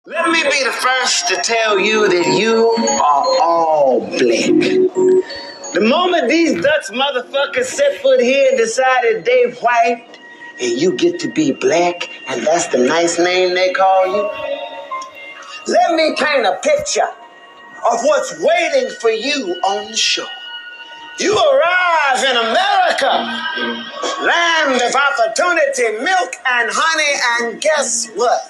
Let me be the first to tell you that you are all black. The moment these Dutch motherfuckers set foot here and decided they white, and you get to be black, and that's the nice name they call you, let me paint a picture of what's waiting for you on the shore. You arrive in America, land of opportunity, milk and honey, and guess what?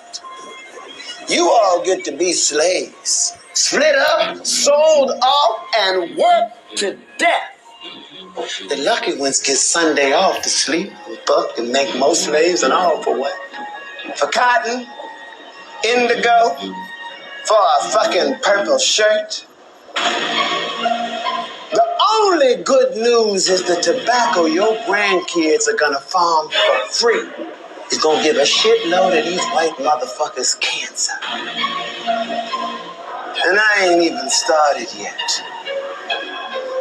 You all get to be slaves, split up, sold off, and worked to death. The lucky ones get Sunday off to sleep, fuck, and make more slaves and all for what? For cotton, indigo, for a fucking purple shirt. The only good news is the tobacco your grandkids are gonna farm for free is gonna give a shitload of these white motherfuckers cancer. And I ain't even started yet.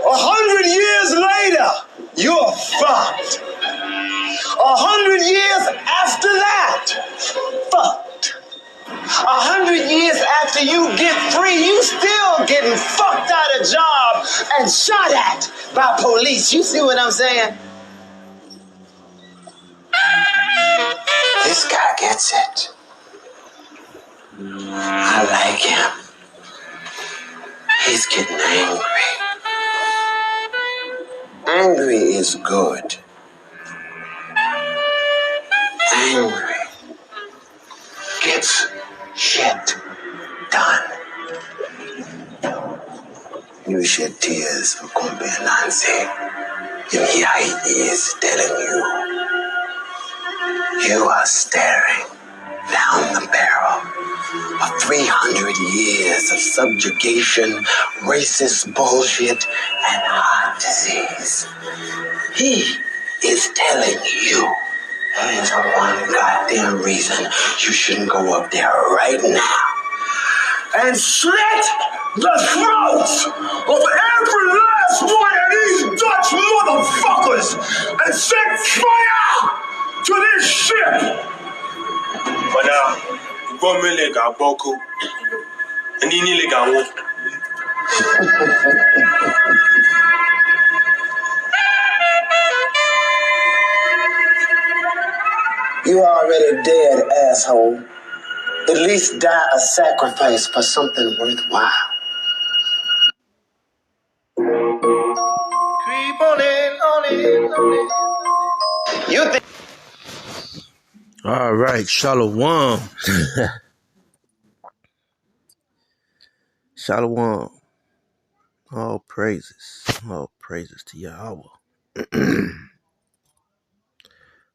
100 years later, you're fucked. 100 years after that, fucked. 100 years after you get free, you still getting fucked out of job and shot at by police. You see what I'm saying? This guy gets it. I like him. He's getting angry. Angry is good. Angry gets shit done. You shed tears for Kumbi and Nancy. And here he is telling you are staring down the barrel of 300 years of subjugation, racist bullshit, and heart disease. He is telling you there's one goddamn reason you shouldn't go up there right now and slit the throats of every last one of these Dutch motherfuckers and set fire to this ship. But now, Gomele got Boku, and he nearly got one. You already dead, asshole. At least die a sacrifice for something worthwhile. Creep on in. You think? All right, Shalom. Shalom. All praises to Yahweh.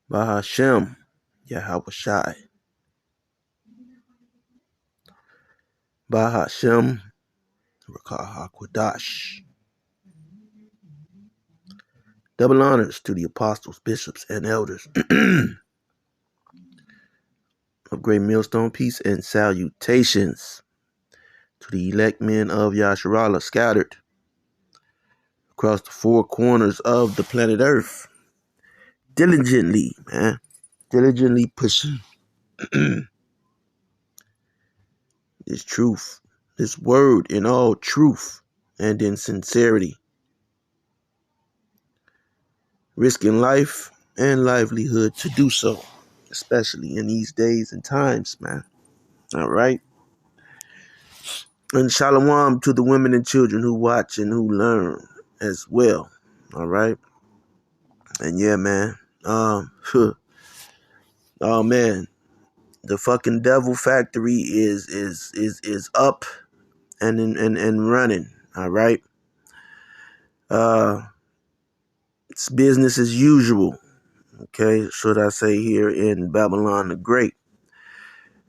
Bahashem, Yahweh Shai. Bahashem, Rakah HaKodash. Double honors to the apostles, bishops, and elders of Great Millstone. Peace and salutations to the elect men of Yasharallah scattered across the four corners of the planet Earth. Diligently pushing this truth, this word in all truth and in sincerity. Risking life and livelihood to do so, especially in these days and times, man. All right. And shalom to the women and children who watch and who learn as well. All right. And yeah, man. Oh man, the fucking devil factory is up and running. All right. It's business as usual. Okay, should I say here in Babylon the Great.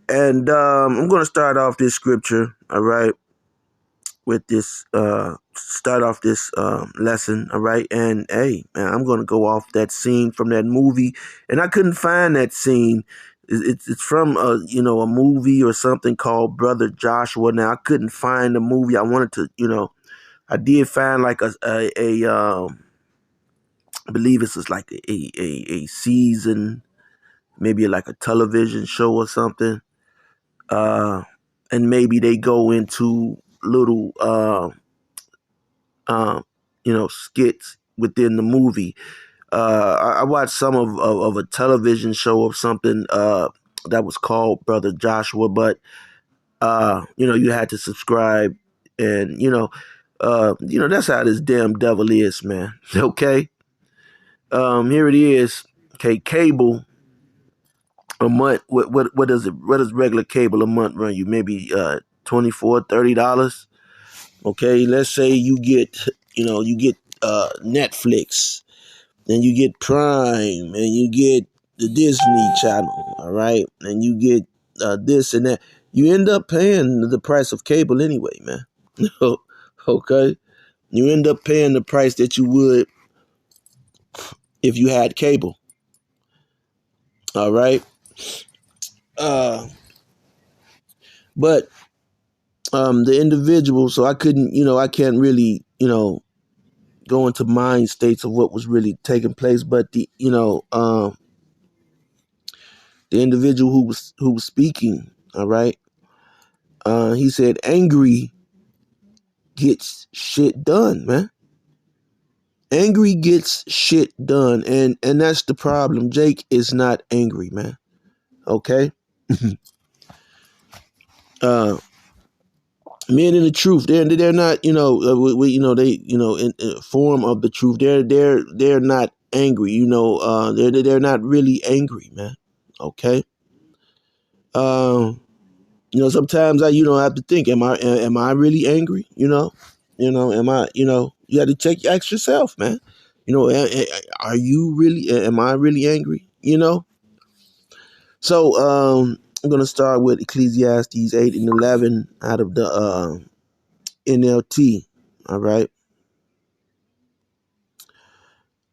And I'm going to start off this scripture, all right, with this, start off this lesson, all right? And, hey, man, I'm going to go off that scene from that movie. And I couldn't find that scene. It's from, a movie or something called Brother Joshua. Now, I couldn't find the movie. I wanted to, I did find like I believe this is like a season, maybe like a television show or something. and maybe they go into little skits within the movie. I watched some of a television show of something that was called Brother Joshua, but you had to subscribe, and that's how this damn devil is, man. Okay. Here it is. Okay, cable a month. What does it? What does regular cable a month run you? Maybe $24-$30. Okay, let's say you get Netflix, then you get Prime, and you get the Disney Channel. All right, and you get this and that. You end up paying the price of cable anyway, man. Okay, you end up paying the price that you would if you had cable. All right. But the individual, so I can't really, go into mind states of what was really taking place. But the individual who was speaking, all right, he said, angry gets shit done, man. Angry gets shit done, and that's the problem. Jake is not angry, man. Okay. Men in the truth, they're not, in form of the truth. They're not angry, they're not really angry, man. Okay. Sometimes I have to think, am I really angry? Am I, you have to ask yourself, man. Are you really? Am I really angry? So I'm gonna start with Ecclesiastes 8 and 11 out of the NLT. All right.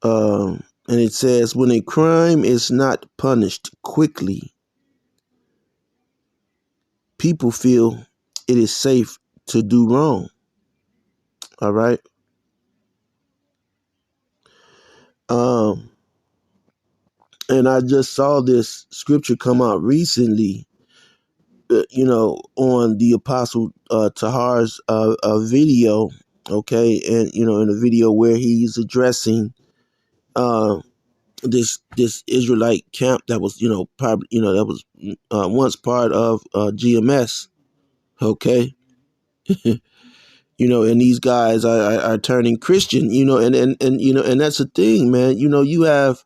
And it says, when a crime is not punished quickly, people feel it is safe to do wrong. All right. And I just saw this scripture come out recently, on the Apostle Tahar's video. Okay. And, in a video where he's addressing this Israelite camp that was, probably, that was once part of GMS. Okay. And these guys are turning Christian, and that's the thing, man. You have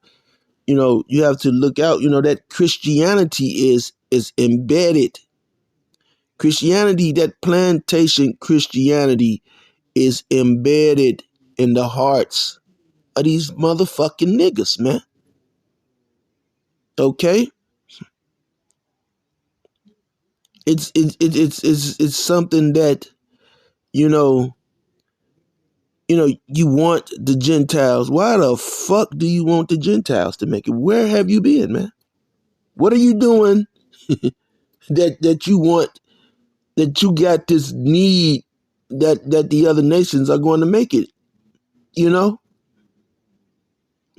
to look out, that Christianity is embedded. Christianity, that plantation Christianity is embedded in the hearts of these motherfucking niggas, man. Okay? It's something that, you want the Gentiles. Why the fuck do you want the Gentiles to make it? Where have you been, man? What are you doing that you want, that you got this need that the other nations are going to make it? Now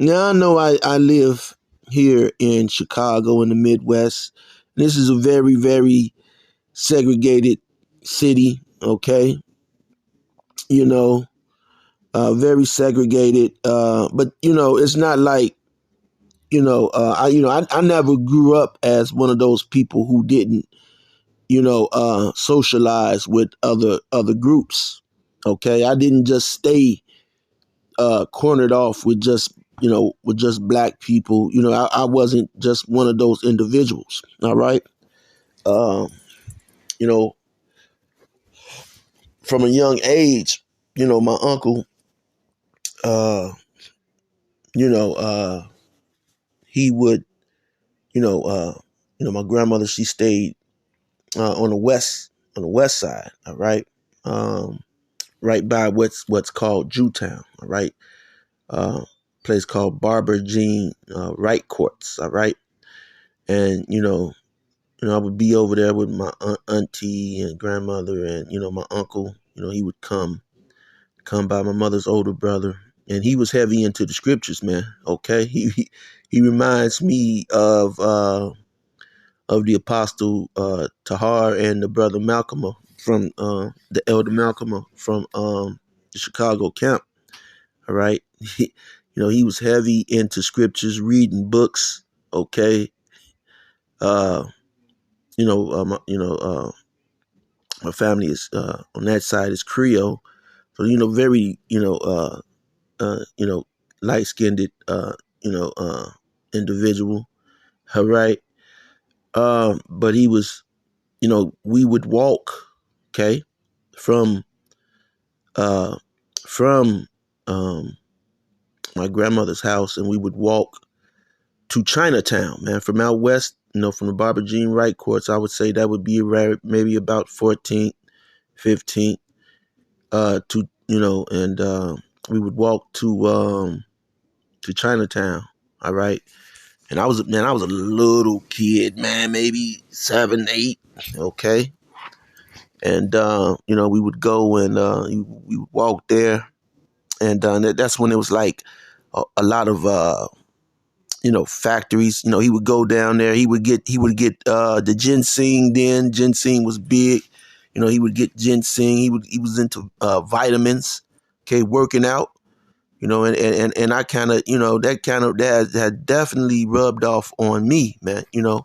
I know I live here in Chicago in the Midwest. This is a very, very segregated city, okay? Very segregated. But it's not like, I never grew up as one of those people who didn't, socialize with other groups. Okay. I didn't just stay cornered off with just black people. I wasn't just one of those individuals. All right. You know, from a young age, my uncle, he would, my grandmother, she stayed on the west side. All right. Right by what's called Jewtown. All right. Place called Barbara Jean Wright Courts. All right. And, I would be over there with my auntie and grandmother, and, my uncle, he would come by, my mother's older brother. And he was heavy into the scriptures, man. Okay. He reminds me of of the apostle Tahar and the brother Malcolm from the elder Malcolm from the Chicago camp. All right. He was heavy into scriptures, reading books. Okay. Uh, my family is on that side is Creole. So, very, light skinned, individual. All right. But he was, we would walk, okay, from, uh, from, my grandmother's house, and we would walk to Chinatown, man, from out west, from the Barbara Jean Wright courts. I would say that would be maybe about 14th, 15th, and we would walk to Chinatown. All right. And I was a little kid, man, maybe 7, 8. Okay. And, we would go and we would walk there. And that's when it was like a lot of, factories. He would go down there. He would get the ginseng then. Ginseng was big. He would get ginseng. He was into vitamins, okay, working out. And I kind of, that had definitely rubbed off on me, man. The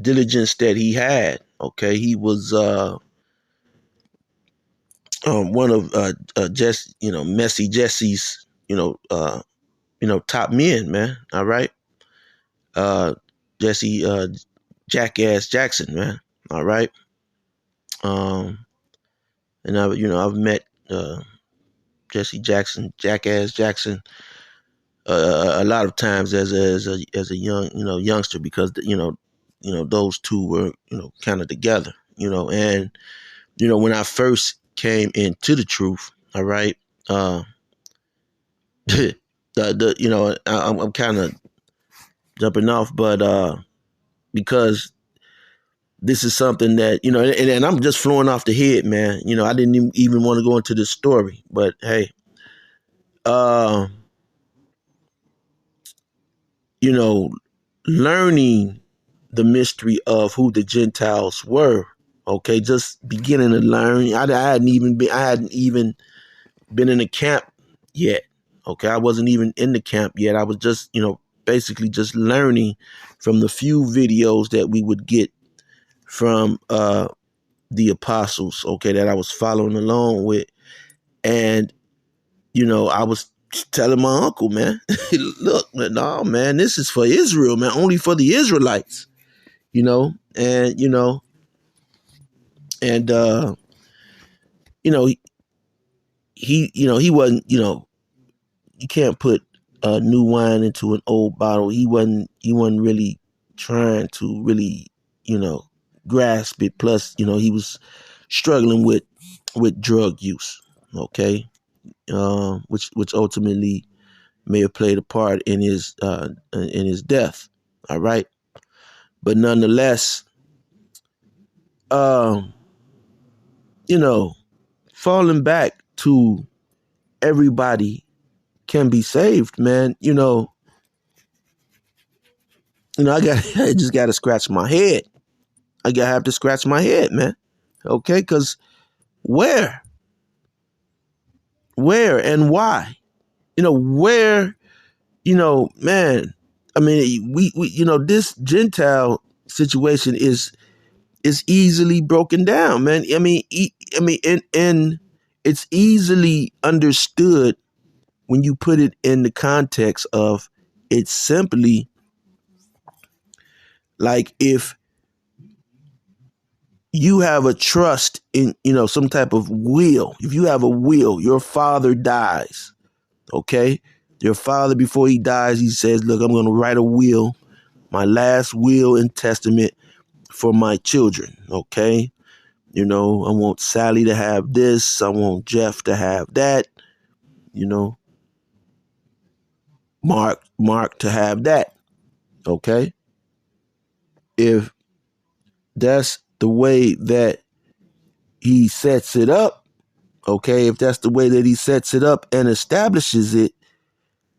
diligence that he had. Okay, he was one of Messy Jesse's top men, man. All right, Jesse Jackass Jackson, man. All right. And I've met Jesse Jackson, Jackass Jackson, a lot of times as a young youngster, because those two were kind of together, and when I first came into the truth, all right, I'm kind of jumping off, but because this is something that, and I'm just flowing off the head, man. I didn't even want to go into this story, but hey, learning the mystery of who the Gentiles were, okay, just beginning to learn. I hadn't even been in a camp yet. Okay, I wasn't even in the camp yet. I was just, basically just learning from the few videos that we would get from the apostles, okay, that I was following along with. And, I was telling my uncle, man, look, no, man, this is for Israel, man, only for the Israelites, and, and, he wasn't, you can't put new wine into an old bottle. He wasn't really trying to really, grasp it. Plus, he was struggling with drug use. Okay. Which ultimately may have played a part in his death. All right. But nonetheless, falling back to everybody can be saved, man. I just got to scratch my head. I have to scratch my head, man. Okay, because where and why? Where? Man. I mean, we this Gentile situation is easily broken down, man. I mean, and it's easily understood when you put it in the context of it's simply like if you have a trust in, some type of will. If you have a will, your father dies, okay? Your father, before he dies, he says, look, I'm going to write a will, my last will and testament for my children, okay? I want Sally to have this. I want Jeff to have that, Mark to have that, okay? If that's the way that he sets it up, okay, if that's the way that he sets it up and establishes it,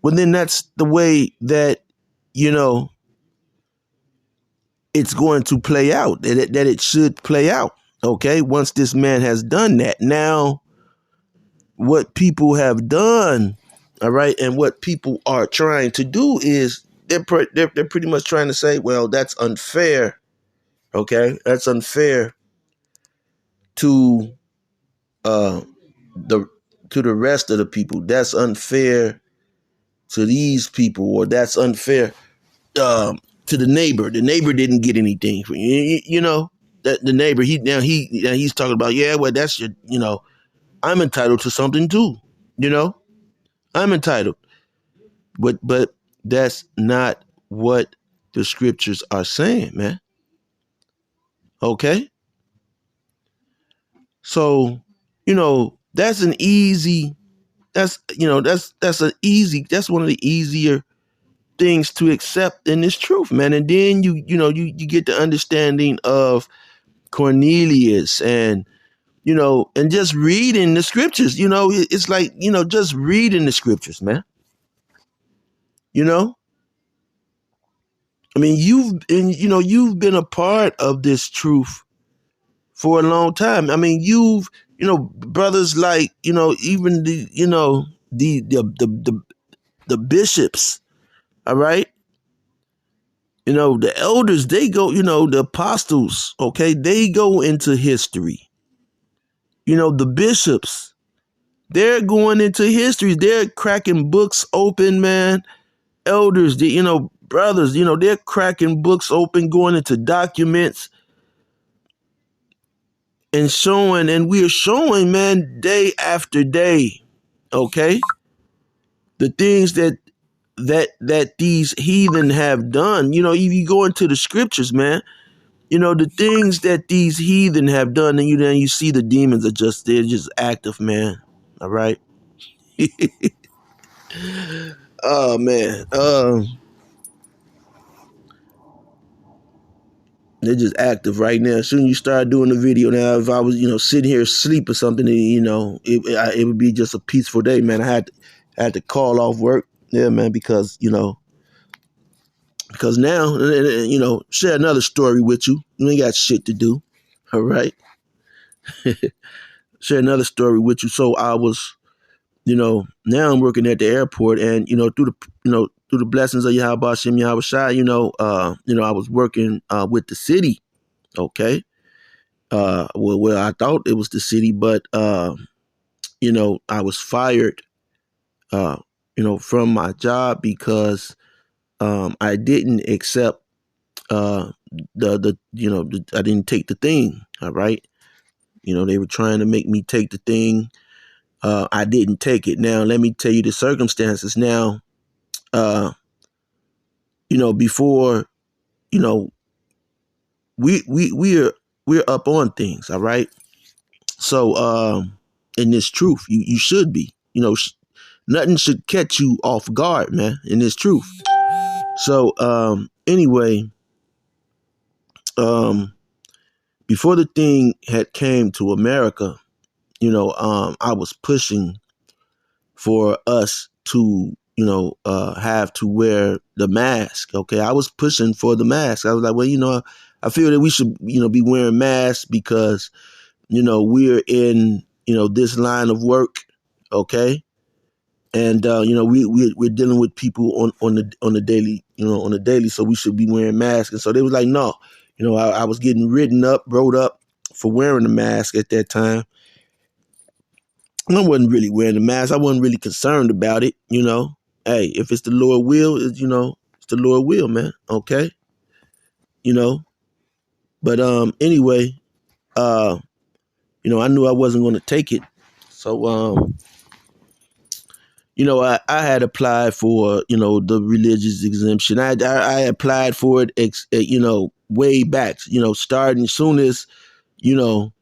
well, then that's the way that, you know, it's going to play out, that it should play out. Okay, once this man has done that. Now, what people have done, all right, and what people are trying to do is they're pretty much trying to say, well, that's unfair. Okay, that's unfair to uh the to the rest of the people. That's unfair to these people, or that's unfair to the neighbor. The neighbor didn't get anything for you know, that the neighbor he's talking about, yeah, well, that's your, you know, I'm entitled to something too, you know, I'm entitled, but that's not what the scriptures are saying, man. Okay, so, you know, that's an easy, that's, you know, that's one of the easier things to accept in this truth, man. And then you get the understanding of Cornelius, and, you know, and just reading the scriptures, you know, it's like, you know, just reading the scriptures, man. You know, I mean, you've been a part of this truth for a long time. I mean, you know, brothers like, you know, even the, you know, the bishops, all right? You know, the elders, they go, you know, the apostles, okay, they go into history. You know, the bishops, they're going into history. They're cracking books open, man. Elders, you know, brothers, you know, they're cracking books open, going into documents and showing, and we're showing, man, day after day, okay, the things that these heathen have done. You know, if you go into the scriptures, man, you know, the things that these heathen have done, and then you see the demons are just, they're just active, man. All right. Oh man. They're just active right now. As soon as you start doing the video now, if I was, you know, sitting here asleep or something, you know, it would be just a peaceful day, man. I had to call off work. Yeah, man, because, you know, because now, you know, share another story with you. You ain't got shit to do. All right. Share another story with you. So I was, you know, now I'm working at the airport, and, you know, through the blessings of Yahweh Shem Yahweh Shai, you know, I was working with the city. Okay. Well, I thought it was the city, but you know, I was fired, you know, from my job because I didn't accept I didn't take the thing. All right. You know, they were trying to make me take the thing. I didn't take it. Now, let me tell you the circumstances. Now, you know, before, you know, we're up on things. All right. So, in this truth, you should be, you know, nothing should catch you off guard, man, in this truth. So, anyway, before the thing had came to America, you know, I was pushing for us to, you know, have to wear the mask. Okay. I was pushing for the mask. I was like, well, you know, I feel that we should, you know, be wearing masks because, you know, we're in, you know, this line of work. Okay. And, you know, we're dealing with people on the daily, you know, on the daily. So we should be wearing masks. And so they was like, no, you know, I was getting wrote up for wearing the mask at that time. I wasn't really wearing the mask. I wasn't really concerned about it. You know, hey, if it's the Lord will, you know, it's the Lord will, man. Okay. You know, but, anyway, you know, I knew I wasn't going to take it. So, you know, I had applied for, you know, the religious exemption. I applied for it, you know, way back, you know, starting as soon as, you know,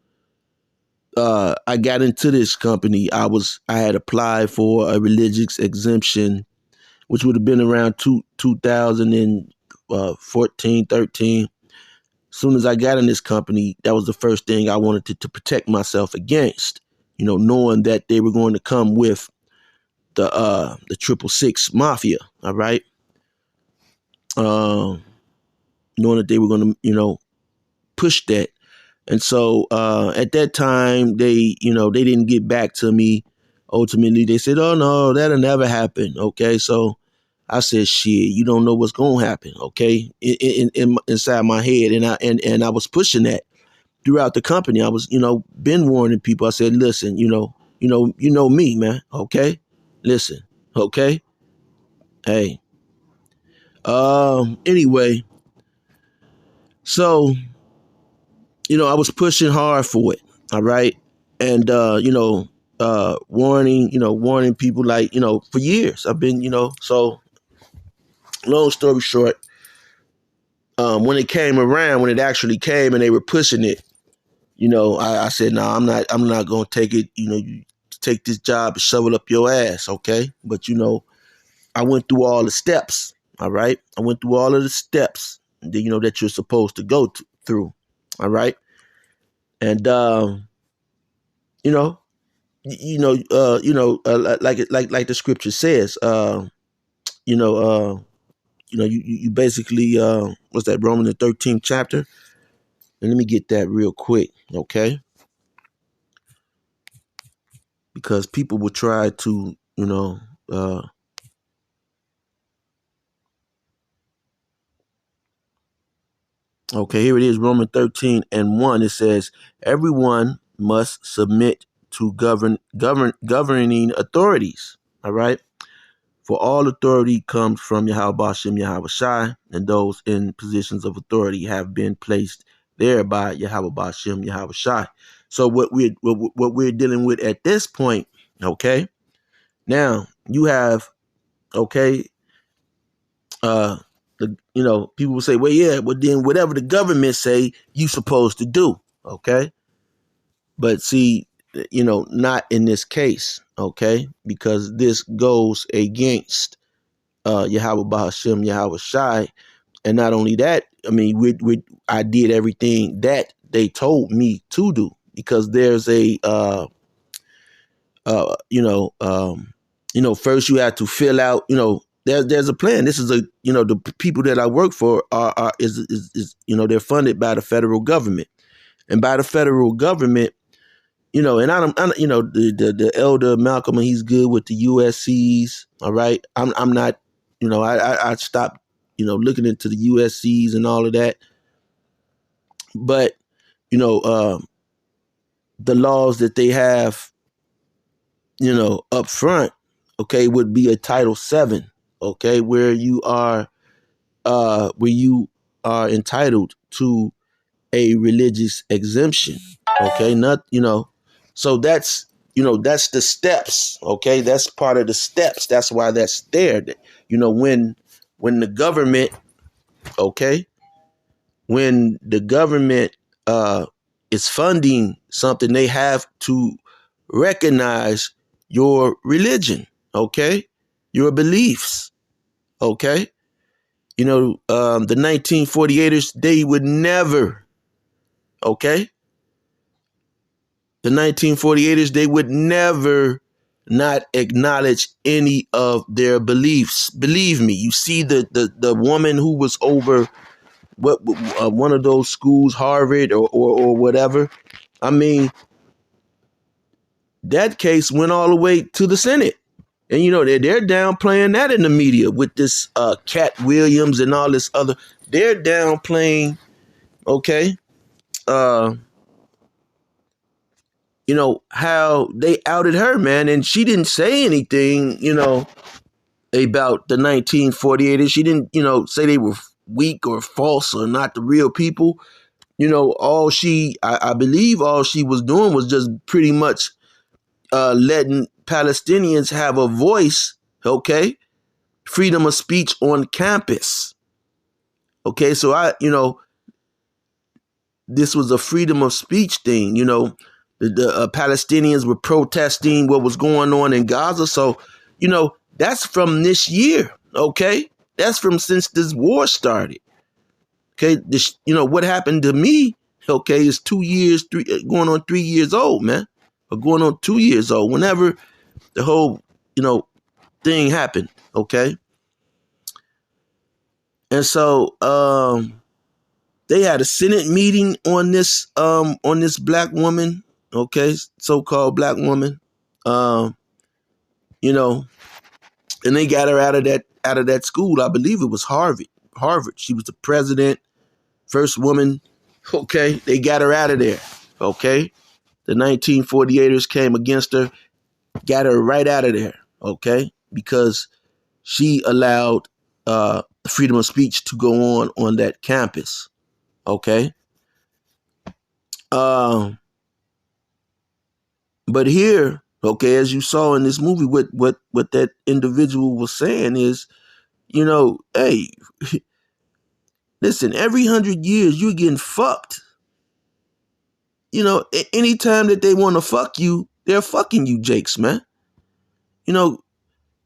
I got into this company. I had applied for a religious exemption, which would have been around 2014, 13. As soon as I got in this company, that was the first thing I wanted to protect myself against. knowing that they were going to come with the 666 Mafia, all right? Knowing that they were going to, push that. And so at that time, they didn't get back to me. Ultimately, they said, oh, no, that'll never happen. Okay, so I said, shit, you don't know what's going to happen. Okay, inside my head. And I was pushing that throughout the company. I was, been warning people. I said, listen, you know me, man. Okay, listen. Okay, hey. Anyway, so I was pushing hard for it. All right, and warning people, like, for years. I've been, so long story short, when it came around, when it actually came and they were pushing it, I said, no, I'm not going to take it. You take this job and shovel up your ass. Okay. But, I went through all the steps. All right. I went through all of the steps that, that you're supposed to go through. All right. And, like the scripture says, you basically, what's that, Romans the 13th chapter? And let me get that real quick, okay? Because people will try to, okay, here it is, Romans 13:1. It says, everyone must submit to governing authorities, all right? For all authority comes from Yahweh Bashem Yahweh Shai, and those in positions of authority have been placed there by Yahweh Bashem Yahweh Shai. So what we're dealing with at this point, okay? Now you have, okay, people will say, well, yeah, well then whatever the government say, you supposed to do, okay? But see, not in this case, okay? Because this goes against Yahweh Bahashem, Yahweh Shai. And not only that, I mean, I did everything that they told me to do, because there's a, first you have to fill out, there's a plan. This is the people that I work for is they're funded by the federal government, and by the federal government, and I'm the elder Malcolm, he's good with the USCs. All right. I'm not, I stopped, looking into the USCs and all of that. But, the laws that they have, up front, okay, would be a Title VII, okay, where you are entitled to a religious exemption. Okay. Not, so that's the steps. Okay. That's part of the steps. That's why that's there. When the government, okay, when the government is funding something, they have to recognize your religion, okay, your beliefs, okay. The 1948ers, they would never, okay, the 1948ers, they would never not acknowledge any of their beliefs. Believe me, you see the woman who was over one of those schools, Harvard or whatever. I mean, that case went all the way to the Senate. And, they're downplaying that in the media with this Cat Williams and all this other. They're downplaying, okay, how they outed her, man. And she didn't say anything, about the 1948ers. She didn't, say they were weak or false or not the real people. I believe all she was doing was just pretty much letting Palestinians have a voice, okay? Freedom of speech on campus. Okay, so this was a freedom of speech thing. The Palestinians were protesting what was going on in Gaza. So, that's from this year, okay? That's from since this war started. Okay, what happened to me, okay, is 2 years, going on 3 years old, man. or going on 2 years old, whenever the whole, thing happened. Okay. And so, they had a Senate meeting on this black woman, okay, so-called black woman, you know, and they got her out of that school. I believe it was Harvard. She was the president, first woman. Okay, they got her out of there. Okay, the 1948ers came against her, got her right out of there. Okay, because she allowed freedom of speech to go on that campus. Okay. But here, okay, as you saw in this movie, what that individual was saying is, hey, listen, every 100 years you're getting fucked. Anytime that they want to fuck you, they're fucking you, Jakes, man.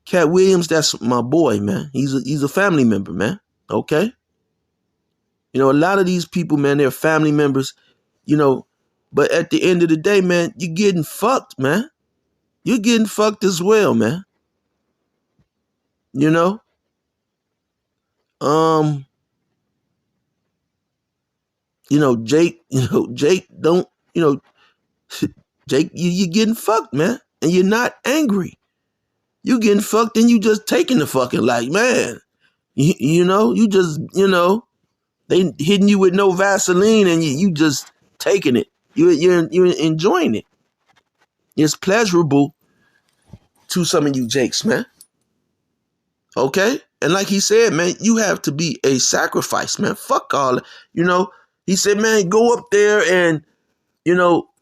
Cat Williams, that's my boy, man. He's a family member, man. Okay. A lot of these people, man, they're family members, but at the end of the day, man, you're getting fucked, man. You're getting fucked as well, man. Jake, Jake don't, Jake, you're getting fucked, man. And you're not angry. You getting fucked and you just taking the fucking, like, man, you just, they hitting you with no Vaseline and you just taking it. You're enjoying it. It's pleasurable to some of you Jakes, man. Okay? And like he said, man, you have to be a sacrifice, man. Fuck all, he said, man, go up there and,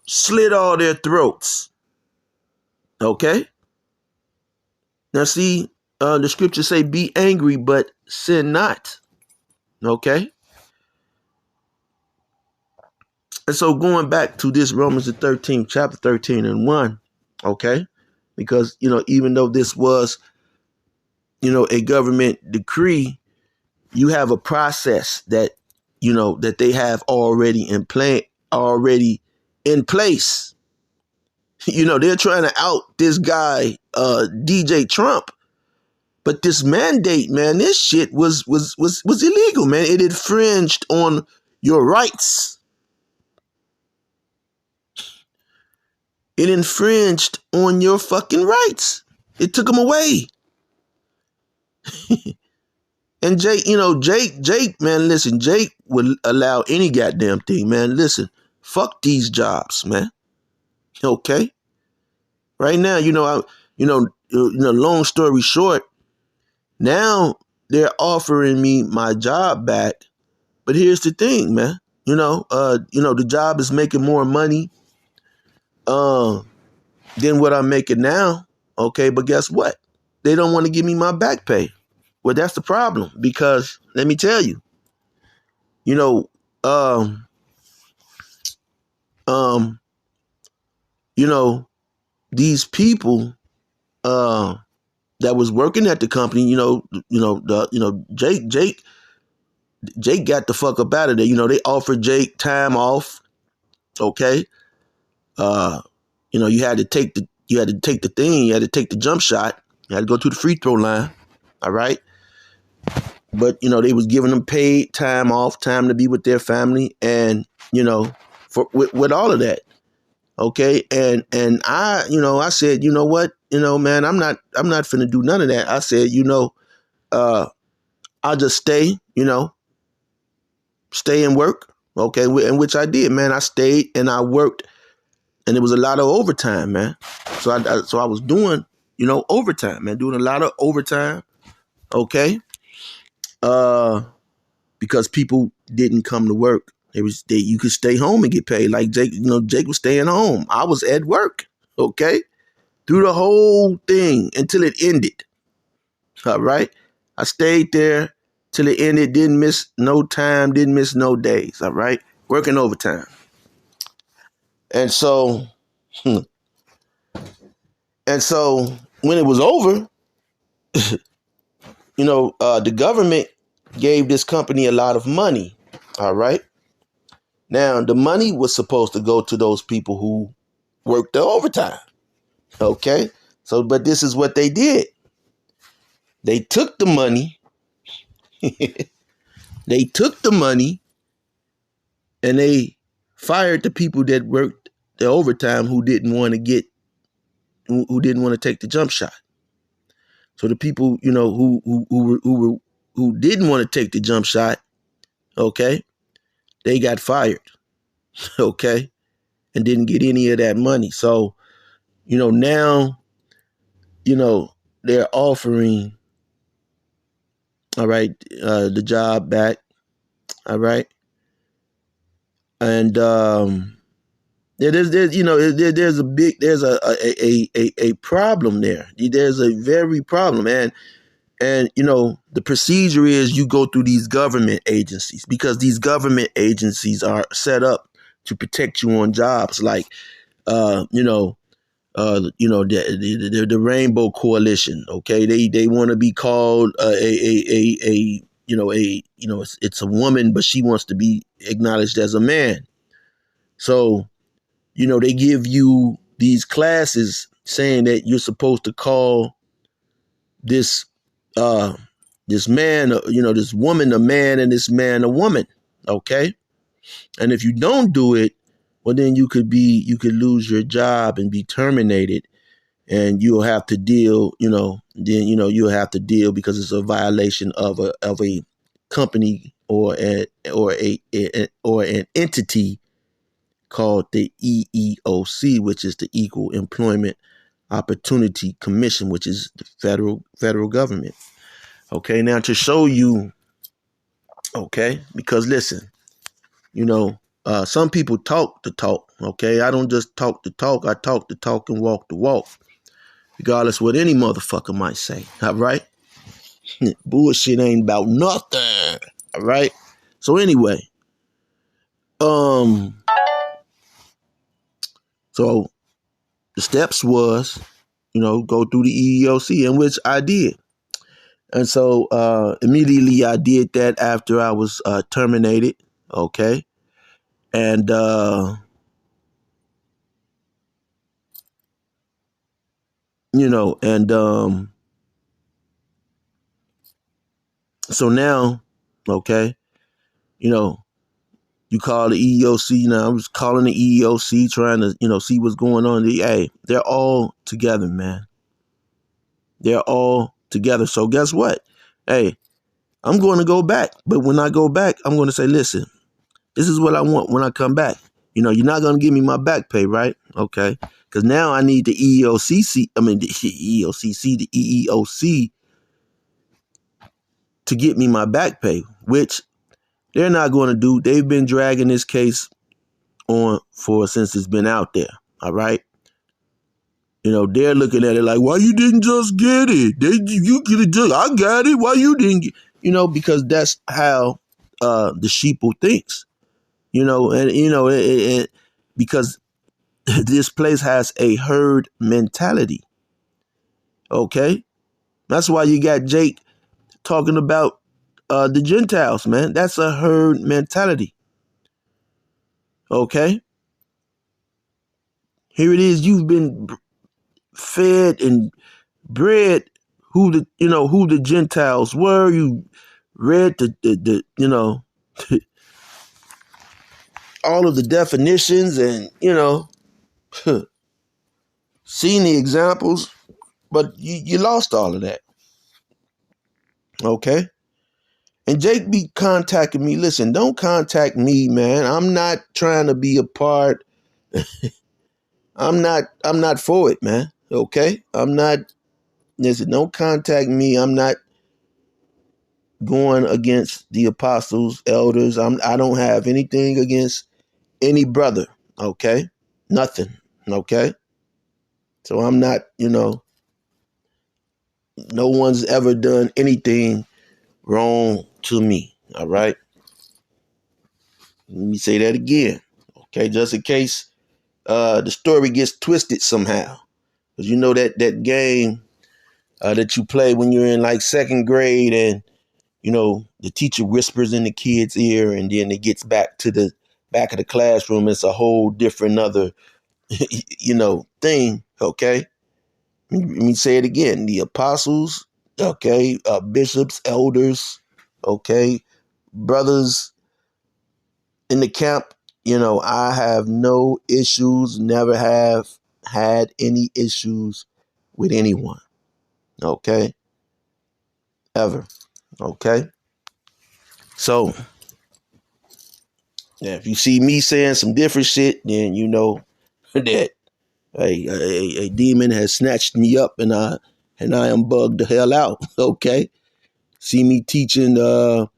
slit all their throats. Okay? Now see, the scriptures say, be angry, but sin not. Okay? And so going back to this Romans the 13th, chapter 13 and 1, okay? Because, even though this was, a government decree, you have a process that, that they have already in place. They're trying to out this guy, DJ Trump. But this mandate, man, this shit was illegal, man. It infringed on your rights. It infringed on your fucking rights. It took them away. And Jake, Jake, man, listen, Jake would allow any goddamn thing, man. Listen, fuck these jobs, man. Okay? Right now, long story short, now they're offering me my job back. But here's the thing, man. The job is making more money than what I'm making now. Okay, but guess what? They don't want to give me my back pay. Well, that's the problem, because let me tell you, these people that was working at the company, Jake got the fuck up out of there. They offered Jake time off. Okay. You had to take the thing, you had to take the jump shot, you had to go to the free throw line. All right. But, they was giving them paid time off, time to be with their family. And, with all of that. Okay. And I, I said, you know what, man, I'm not finna do none of that. I said, I'll just stay and work. Okay. And which I did, man. I stayed and I worked, and there was a lot of overtime, man. So I was doing, overtime, man, doing a lot of overtime. Okay. Because people didn't come to work. You could stay home and get paid. Like Jake, Jake was staying home. I was at work. Okay. Through the whole thing until it ended. All right. I stayed there till it ended. Didn't miss no time. Didn't miss no days. All right. Working overtime. And so when it was over, the government gave this company a lot of money. All right. Now, the money was supposed to go to those people who work the overtime. Okay? So, but this is what they did. They took the money. They took the money and they fired the people that worked the overtime who didn't want to take the jump shot. So the people, who didn't want to take the jump shot, okay, they got fired, okay, and didn't get any of that money. So, now, they're offering, all right, the job back, all right, and there's a problem there. There's a very problem, and the procedure is you go through these government agencies because these government agencies are set up to protect you on jobs like the Rainbow Coalition. Okay, they want to be called it's a woman, but she wants to be acknowledged as a man. So they give you these classes saying that you're supposed to call this this man, this woman a man, and this man a woman. Okay, and if you don't do it, well, then you could lose your job and be terminated, and you'll have to deal, you'll have to deal because it's a violation of a company or an entity called the EEOC, which is the Equal Employment Opportunity Commission, which is the federal government. Okay, now to show you, okay, because listen, some people talk the talk. Okay, I don't just talk the talk. I talk the talk and walk the walk, regardless what any motherfucker might say. All right, bullshit ain't about nothing. All right. So anyway, so the steps was, go through the EEOC, in which I did. And so immediately I did that after I was terminated. Okay. And so now, okay, you call the EEOC. Now I was calling the EEOC trying to, see what's going on. Hey, they're all together, man. They're all together. So guess what? Hey, I'm going to go back. But when I go back, I'm going to say, listen, this is what I want when I come back. You're not going to give me my back pay, right? Okay. Because now I need the EEOC to get me my back pay, which they're not going to do. They've been dragging this case on since it's been out there. All right. They're looking at it like, why you didn't just get it? You could have just, I got it. Why you didn't get, because that's how the sheeple thinks, because this place has a herd mentality. Okay. That's why you got Jake talking about the Gentiles, man. That's a herd mentality. Okay. Here it is. You've been fed and bred who the Gentiles were. You read the all of the definitions and seen the examples, but you lost all of that. Okay. And Jake be contacting me. Listen, don't contact me, man. I'm not trying to be a part. I'm not for it, man. Okay. Listen, don't contact me. I'm not going against the apostles, elders. I don't have anything against any brother. Okay. Nothing. Okay. So I'm not, no one's ever done anything wrong to me. All right. Let me say that again. Okay. Just in case the story gets twisted somehow. Because that game that you play when you're in like second grade and, the teacher whispers in the kid's ear and then it gets back to the back of the classroom. It's a whole different other thing. Okay. Let me say it again. The apostles, okay, bishops, elders, okay, brothers in the camp, I have no issues, never have had any issues with anyone, okay, ever, okay. So, yeah, if you see me saying some different shit, then you know that a demon has snatched me up and I am bugged the hell out, okay. See me teaching a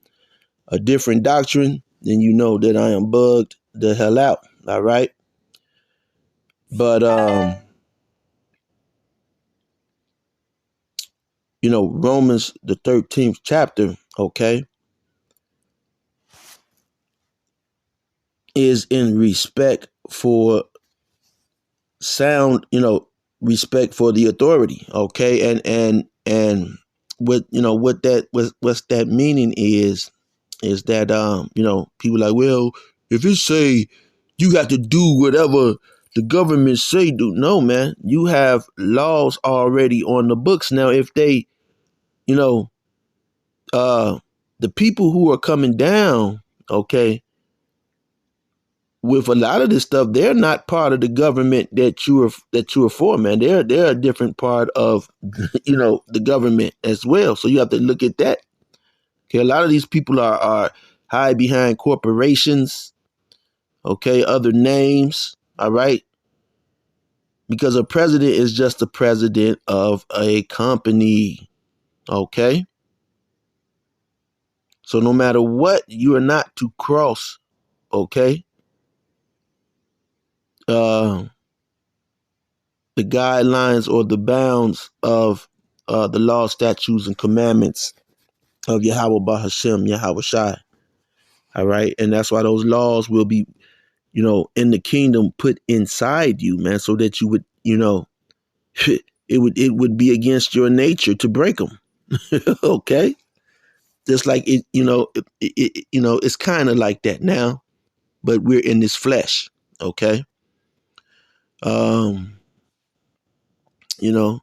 different doctrine, then you know that I am bugged the hell out. All right. But Romans the 13th chapter, okay, is in respect for sound, respect for the authority, okay, and what's that meaning is that people like, well, if it say you got to do whatever the government say do. No, man, you have laws already on the books now. If they, you know, the people who are coming down, okay, with a lot of this stuff, they're not part of the government that you are for, man. They're a different part of the government as well. So you have to look at that. Okay, a lot of these people are hide behind corporations, okay, other names, all right, because a president is just a president of a company, okay. So no matter what, you are not to cross, okay, uh, the guidelines or the bounds of the law, statutes, and commandments of Yahweh Bahashem, Yahweh Shai. All right. And that's why those laws will be, in the kingdom put inside you, man, so that you would, it would be against your nature to break them. Okay. Just like it's kind of like that now, but we're in this flesh. Okay. Um, you know,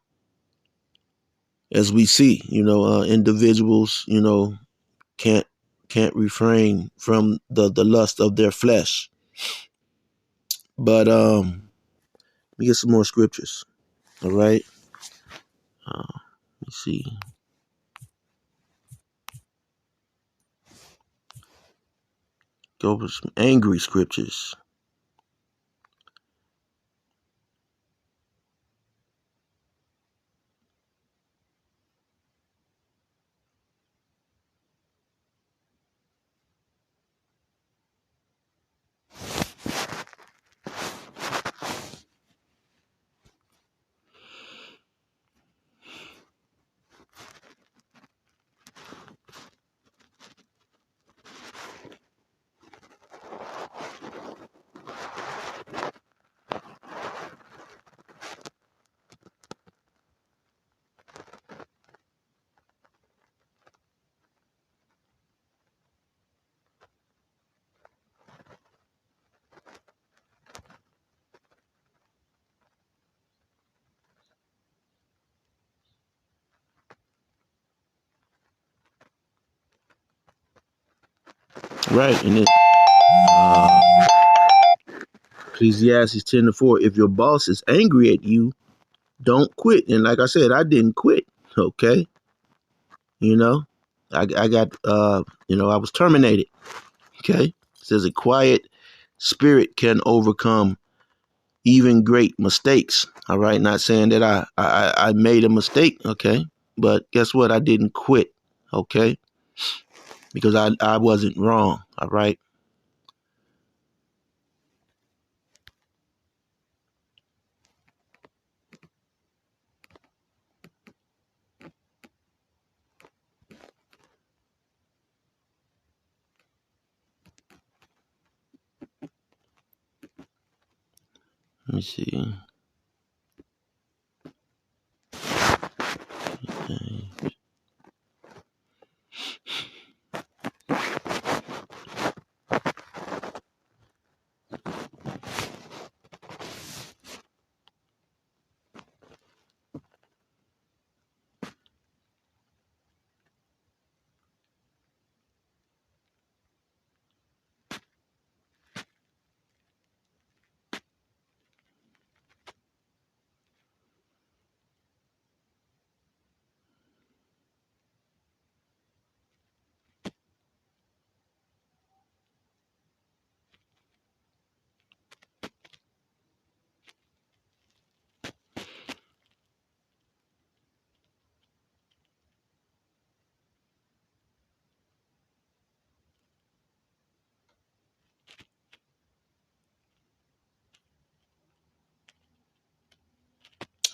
as we see, individuals, can't refrain from the lust of their flesh. But let me get some more scriptures. All right. Let's see. Go over some angry scriptures. Right. And then Ecclesiastes 10:4. If your boss is angry at you, don't quit. And like I said, I didn't quit. Okay. You know, I got, I was terminated. Okay. It says a quiet spirit can overcome even great mistakes. All right. Not saying that I made a mistake. Okay. But guess what? I didn't quit. Okay. Because I wasn't wrong. All right. Let me see. Okay.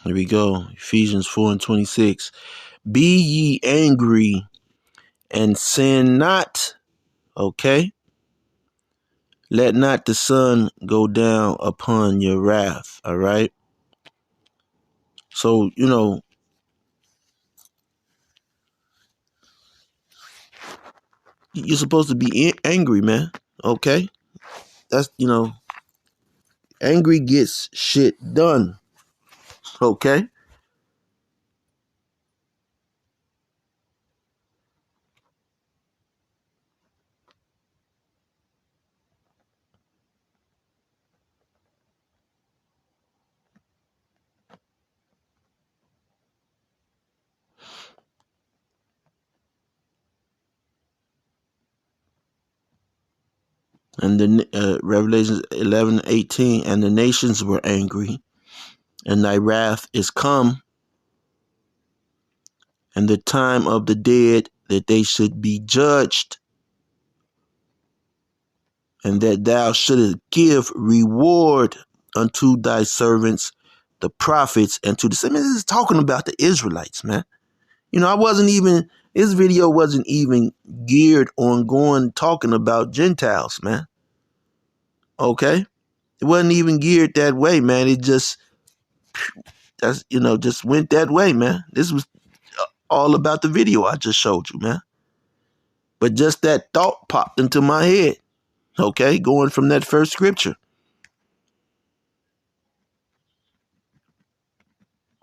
Here we go. Ephesians 4:26. Be ye angry and sin not. Okay? Let not the sun go down upon your wrath. All right? So, you're supposed to be angry, man. Okay? That's, angry gets shit done. Okay? And the Revelations 11:18, and the nations were angry, and thy wrath is come, and the time of the dead that they should be judged, and that thou shouldest give reward unto thy servants, the prophets, and to the... I mean, this is talking about the Israelites, man. This video wasn't even geared on going talking about Gentiles, man. Okay? It wasn't even geared that way, man. It just went that way, man. This was all about the video I just showed you, man. But just that thought popped into my head, okay, going from that first scripture.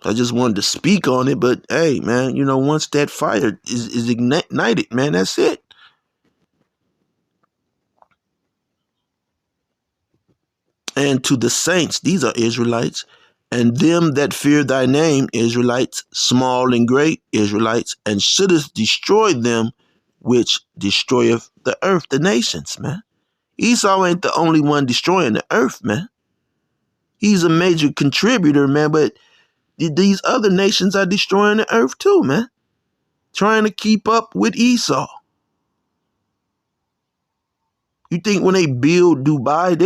I just wanted to speak on it, but hey, man, once that fire is ignited, man, that's it. And to the saints, these are Israelites, and them that fear thy name, Israelites, small and great, Israelites, and shouldest destroy them which destroyeth the earth, the nations, man. Esau ain't the only one destroying the earth, man. He's a major contributor, man, but these other nations are destroying the earth too, man. Trying to keep up with Esau. You think when they build Dubai,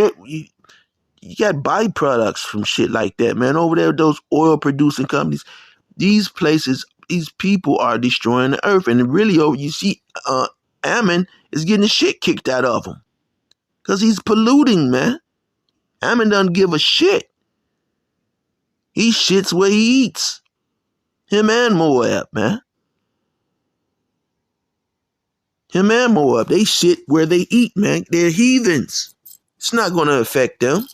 you got byproducts from shit like that, man. Over there, those oil producing companies, these places, these people are destroying the earth. And really, you see, Ammon is getting the shit kicked out of him. Because he's polluting, man. Ammon doesn't give a shit. He shits where he eats. Him and Moab, man. Him and Moab, they shit where they eat, man. They're heathens. It's not going to affect them.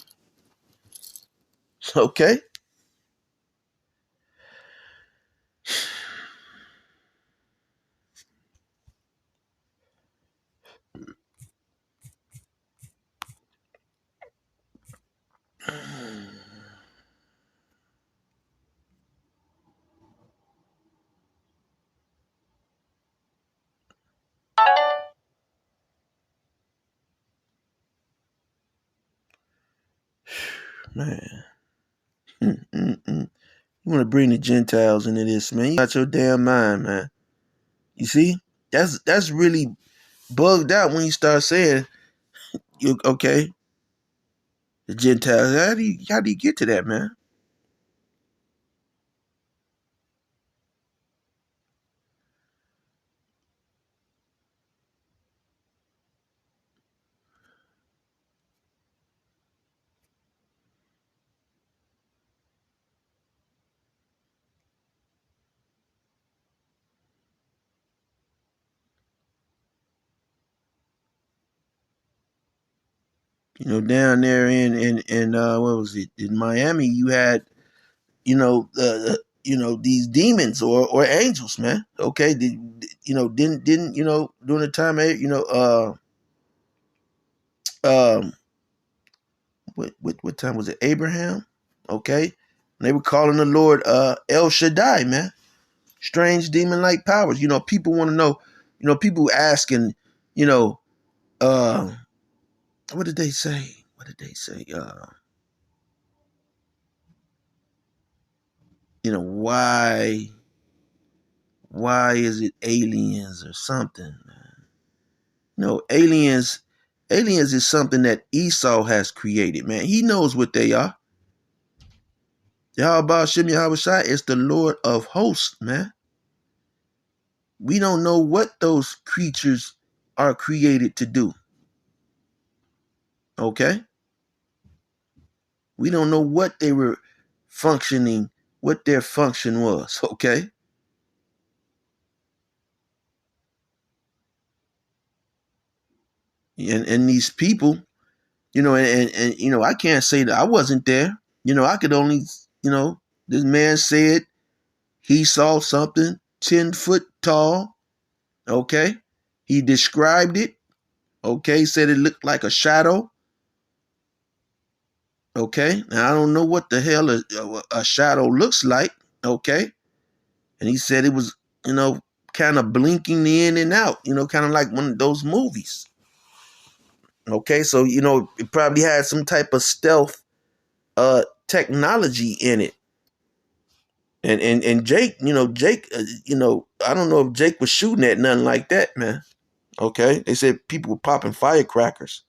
Okay? Man. You want to bring the Gentiles into this, man. You got your damn mind, man. You see? That's really bugged out when you start saying, okay, the Gentiles. How do you get to that, man? Down there in what was it, in Miami, you had these demons or angels, man. Okay, didn't during the time what time was it? Abraham, okay, and they were calling the Lord El Shaddai, man. Strange demon like powers. People want to know. People asking. Uh, what did they say? What did they say? Why is it aliens or something? Aliens is something that Esau has created, man. He knows what they are. Yahweh Shem Yahushai is the Lord of hosts, man. We don't know what those creatures are created to do. Okay? We don't know what they were functioning, what their function was. Okay? And these people, and I can't say that I wasn't there. I could only, this man said he saw something 10 foot tall. Okay? He described it. Okay? Said it looked like a shadow. Okay? Now, I don't know what the hell a shadow looks like. Okay? And he said it was, kind of blinking in and out, kind of like one of those movies. Okay? So, it probably had some type of stealth technology in it. And Jake, I don't know if Jake was shooting at nothing like that, man. Okay? They said people were popping firecrackers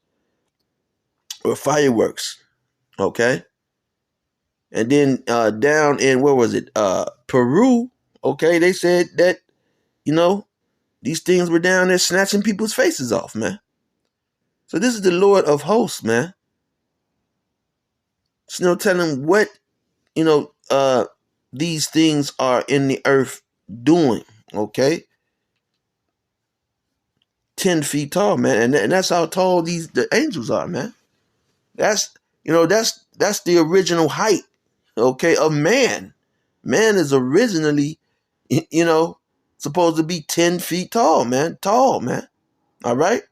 or fireworks. Okay? And then down in, where was it? Peru, okay, they said that, these things were down there snatching people's faces off, man. So this is the Lord of hosts, man. So, telling what, these things are in the earth doing, okay? 10 feet tall, man. And that's how tall the angels are, man. That's the original height, okay, of man. Man is originally, supposed to be 10 feet tall, man. Tall, man. All right?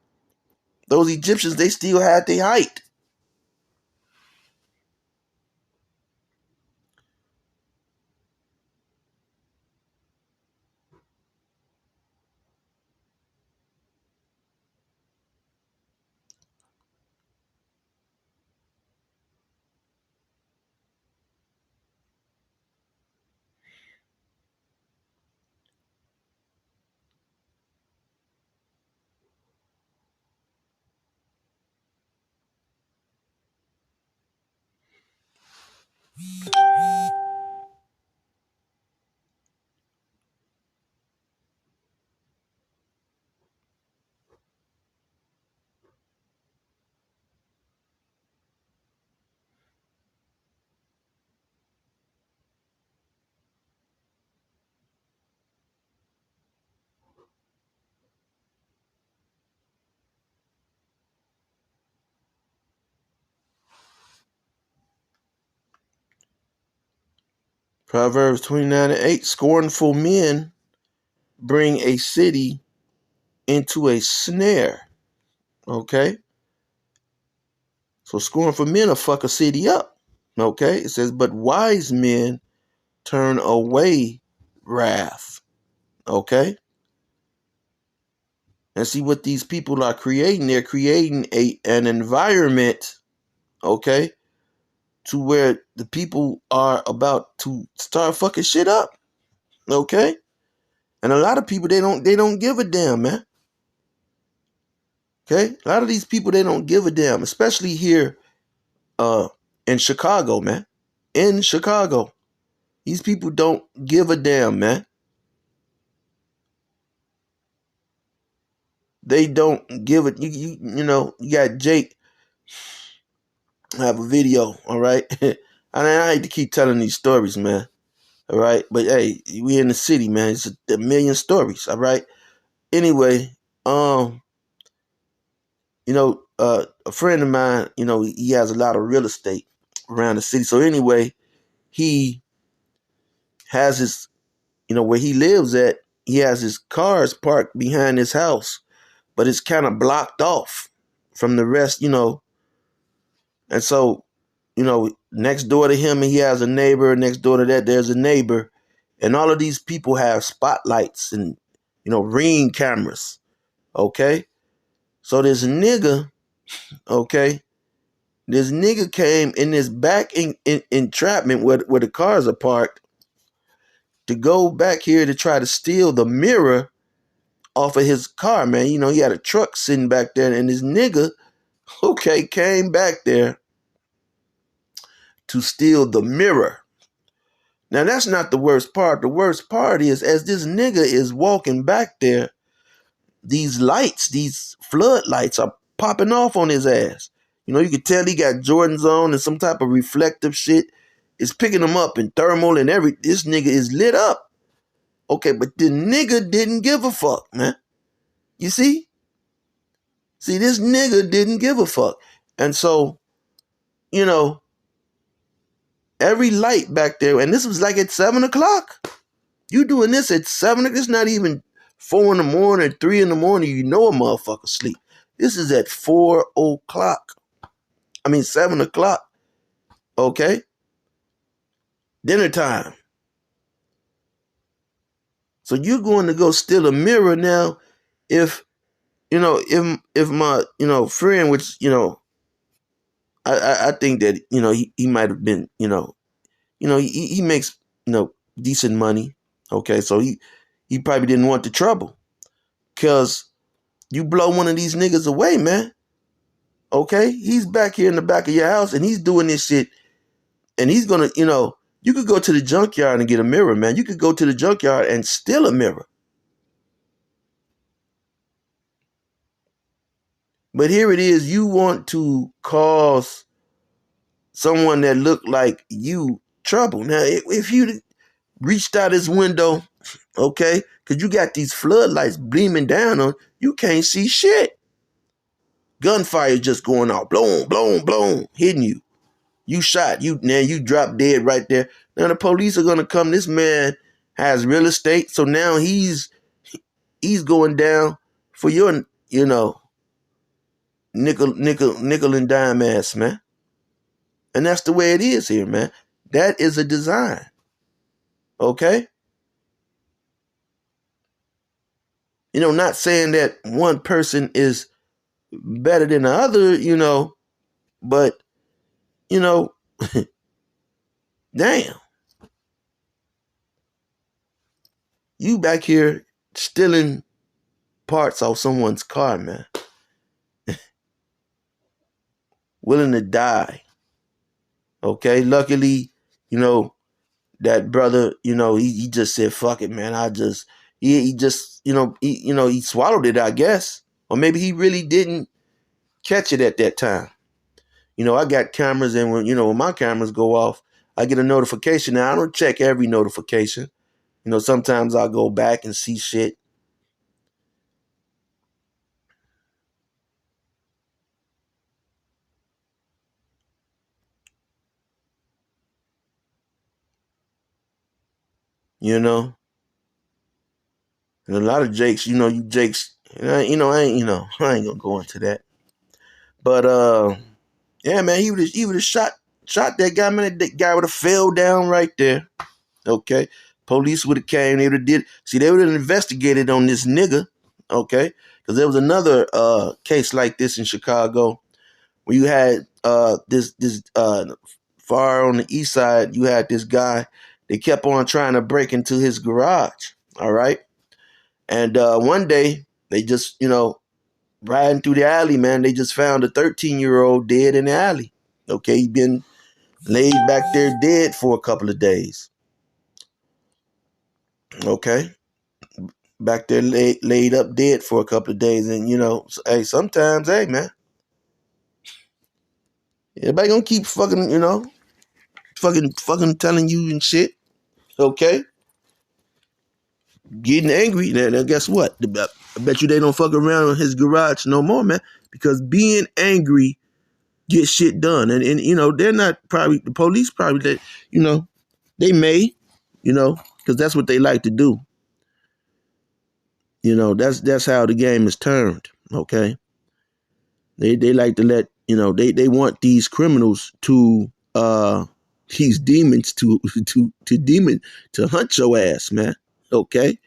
Those Egyptians, they still had their height. Proverbs 29:8, scornful men bring a city into a snare. Okay? So scornful men will fuck a city up. Okay? It says, but wise men turn away wrath. Okay? And see what these people are creating. They're creating an environment, okay, to where the people are about to start fucking shit up. Okay? And a lot of people, they don't give a damn, man. Okay? A lot of these people, they don't give a damn, especially here in Chicago, man. In Chicago. These people don't give a damn, man. They don't give it. You got Jake. I have a video, all right? And I hate to keep telling these stories, man. All right? But hey, we in the city, man. It's a million stories, all right? Anyway, a friend of mine, he has a lot of real estate around the city. So anyway, he has his, where he lives at, he has his cars parked behind his house, but it's kind of blocked off from the rest, And so, next door to him, he has a neighbor. Next door to that, there's a neighbor. And all of these people have spotlights and, ring cameras. Okay? So this nigga, okay, this nigga came in this back entrapment where the cars are parked to go back here to try to steal the mirror off of his car, man. He had a truck sitting back there, and this nigga, okay, came back there to steal the mirror. Now that's not the worst part. The worst part is as this nigga is walking back there, these lights, these floodlights are popping off on his ass. You know, you can tell he got Jordans on and some type of reflective shit. It's picking him up in thermal and this nigga is lit up. Okay, but the nigga didn't give a fuck, man. You see? See, this nigga didn't give a fuck. And so, you know, every light back there, and this was like at 7 o'clock. You doing this at 7 o'clock? It's not even 4 in the morning, 3 in the morning. You know a motherfucker sleep. This is at 4 o'clock. 7 o'clock. Okay? Dinner time. So you're going to go steal a mirror now if my, friend, which, I think that, he might have been, he makes, decent money. Okay, so he probably didn't want the trouble. Because you blow one of these niggas away, man. Okay, he's back here in the back of your house and he's doing this shit. And he's going to, you could go to the junkyard and get a mirror, man. You could go to the junkyard and steal a mirror. But here it is, you want to cause someone that looked like you trouble. Now, if you reached out his window, okay, because you got these floodlights beaming down on, you can't see shit. Gunfire just going off, bloom, bloom, bloom, hitting you. You shot, you drop dead right there. Now the police are gonna come. This man has real estate, so now he's going down for your, nickel and dime ass, man. And that's the way it is here, man. That is a design. Okay? Not saying that one person is better than the other, but, damn. You back here stealing parts off someone's car, man. Willing to die. Okay? Luckily, that brother, he just said, fuck it, man. He just, he swallowed it, I guess. Or maybe he really didn't catch it at that time. I got cameras, and when my cameras go off, I get a notification. Now, I don't check every notification. Sometimes I'll go back and see shit. And a lot of jakes, you jakes, I ain't gonna go into that. But yeah, man, he would have shot that guy, man. That guy would have fell down right there. Okay, police would have came. They would have investigated on this nigga. Okay, because there was another case like this in Chicago where you had this far on the east side. You had this guy. They kept on trying to break into his garage. All right, and one day they just riding through the alley, man. They just found a 13-year-old dead in the alley. Okay, he been laid back there dead for a couple of days. Okay, back there laid up dead for a couple of days, and hey, sometimes, hey, man, everybody gonna keep fucking, fucking telling you and shit. Okay, getting angry. Now guess what? I bet you they don't fuck around in his garage no more, man, because being angry get shit done. And they're not probably, the police probably, they may, because that's what they like to do. That's how the game is turned. Okay. They like to let, they want these criminals to, these demons to hunt your ass, man. Okay.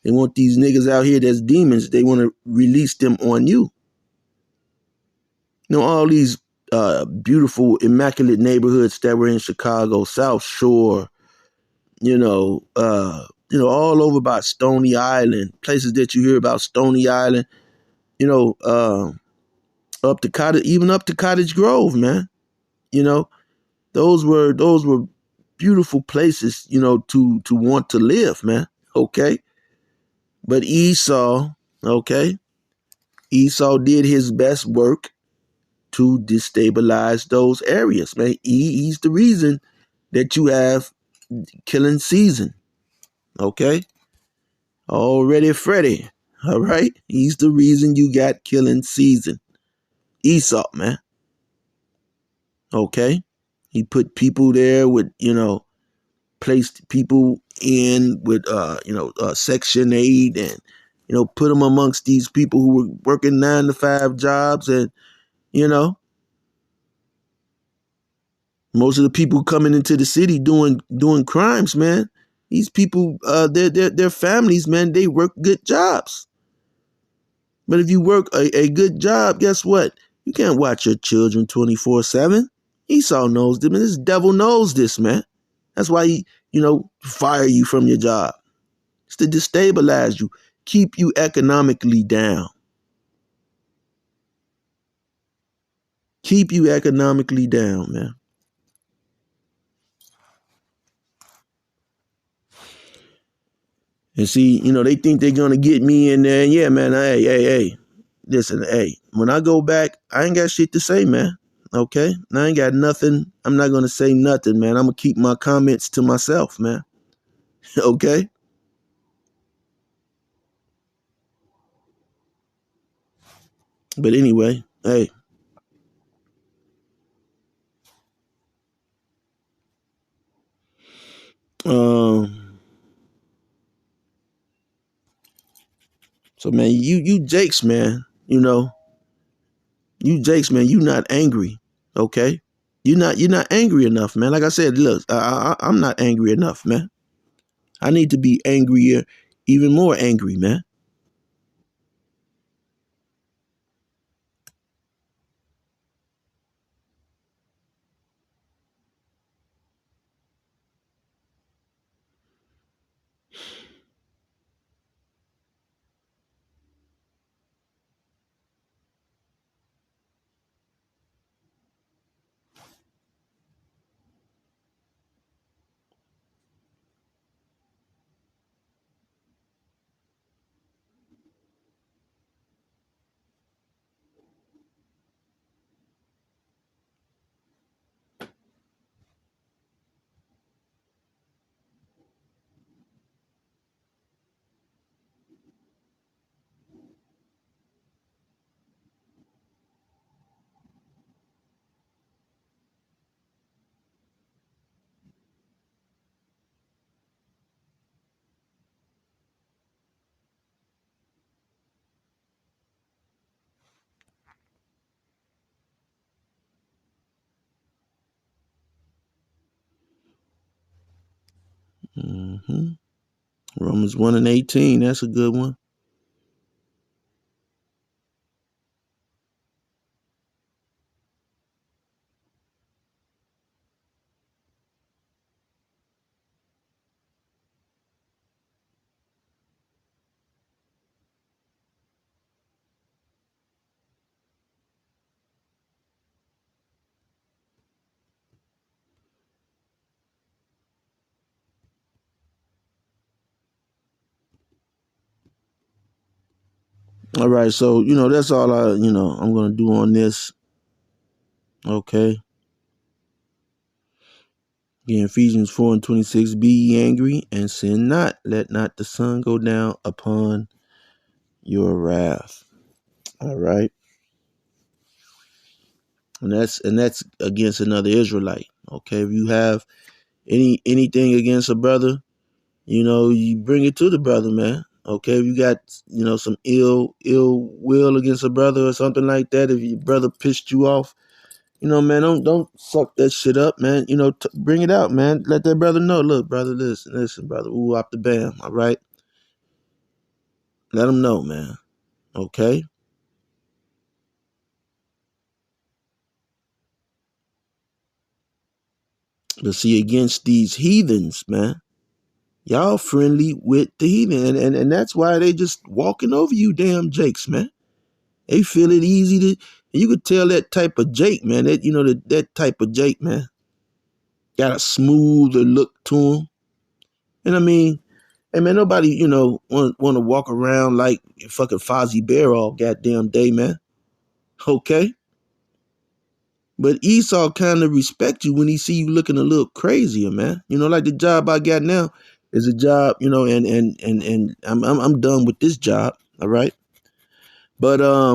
They want these niggas out here that's demons. They want to release them on you. All these beautiful, immaculate neighborhoods that were in Chicago, South Shore, all over about Stony Island, places that you hear about Stony Island, up to Cottage Grove, man. Those were beautiful places, to want to live, man. Okay. But okay, Esau did his best work to destabilize those areas, man. He's the reason that you have killing season. Okay. Already Freddy. All right. He's the reason you got killing season. Esau, man. Okay. He put people there with, placed people in with, Section 8 and, put them amongst these people who were working 9-to-5 jobs. And, most of the people coming into the city doing crimes, man. These people, their families, man, they work good jobs. But if you work a good job, guess what? You can't watch your children 24/7. Esau knows this, and this devil knows this, man. That's why he, fire you from your job. It's to destabilize you, keep you economically down. Keep you economically down, man. And see, they think they're going to get me in there. And yeah, man, hey. Listen, hey, when I go back, I ain't got shit to say, man. Okay? I ain't got nothing. I'm not going to say nothing, man. I'm going to keep my comments to myself, man. Okay? But anyway, hey. So man, you Jakes, man, you Jakes, man, you not angry, okay? You're not angry enough, man. Like I said, look, I'm not angry enough, man. I need to be angrier, even more angry, man. hmm Romans 1:18, that's a good one. All right, so that's all I'm gonna do on this. Okay. Again, Ephesians 4:26, be ye angry and sin not. Let not the sun go down upon your wrath. All right. And that's against another Israelite. Okay. If you have anything against a brother, you bring it to the brother, man. Okay. If you got, some ill will against a brother or something like that, if your brother pissed you off, man, don't suck that shit up, man. Bring it out, man. Let that brother know. Look, brother, listen, brother. Ooh, up the bam. All right. Let him know, man. Okay. But see, against these heathens, man, y'all friendly with the heathen. And that's why they just walking over you damn Jakes, man. They feel it easy to, and you could tell that type of Jake, man, that type of Jake, man. got a smoother look to them. And I mean, hey man, nobody, want to walk around like fucking Fozzie Bear all goddamn day, man. Okay? But Esau kind of respect you when he see you looking a little crazier, man. Like the job I got now is a job, and I'm done with this job, all right? But I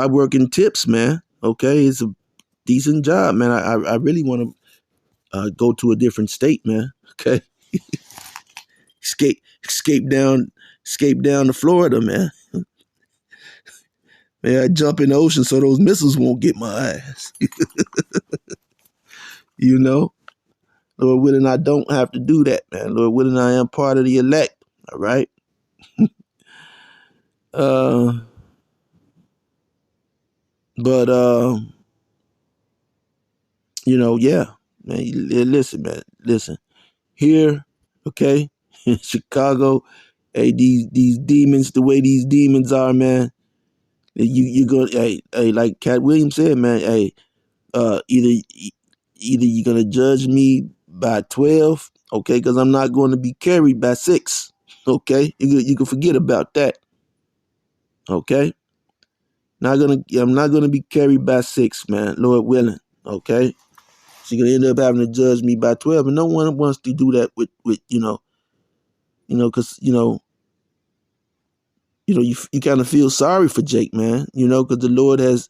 work in tips, man. Okay, it's a decent job, man. I really want to go to a different state, man. Okay, escape down, to Florida, man. Man, I jump in the ocean so those missiles won't get my ass. you know, Lord willing, I don't have to do that, man. Lord willing, I am part of the elect. All right. uh, but yeah, man. Listen, man. Listen here, okay, in Chicago. Hey, these demons, the way these demons are, man. You go, hey, like Cat Williams said, man. Hey, either you're gonna judge me by 12, okay, because I'm not going to be carried by 6, okay. You can forget about that, okay. I'm not gonna be carried by 6, man. Lord willing, okay. So you're gonna end up having to judge me by 12, and no one wants to do that with because you kind of feel sorry for Jake, man. Because the Lord has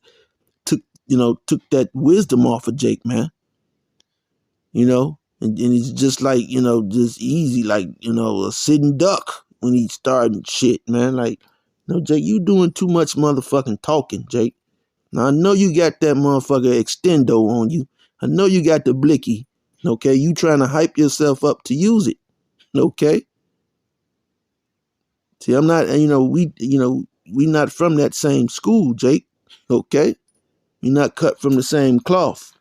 took that wisdom off of Jake, man. And it's just like, just easy, like, a sitting duck when he's starting shit, man. Like, Jake, you doing too much motherfucking talking, Jake. Now, I know you got that motherfucker extendo on you. I know you got the blicky, okay? You trying to hype yourself up to use it, okay? See, I'm not, we not from that same school, Jake, okay? You're not cut from the same cloth,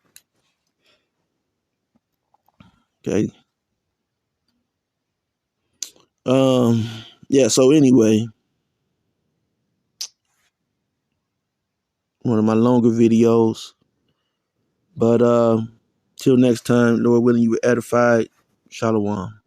okay? Yeah, so anyway, one of my longer videos. But till next time, Lord willing, you were edified. Shalom.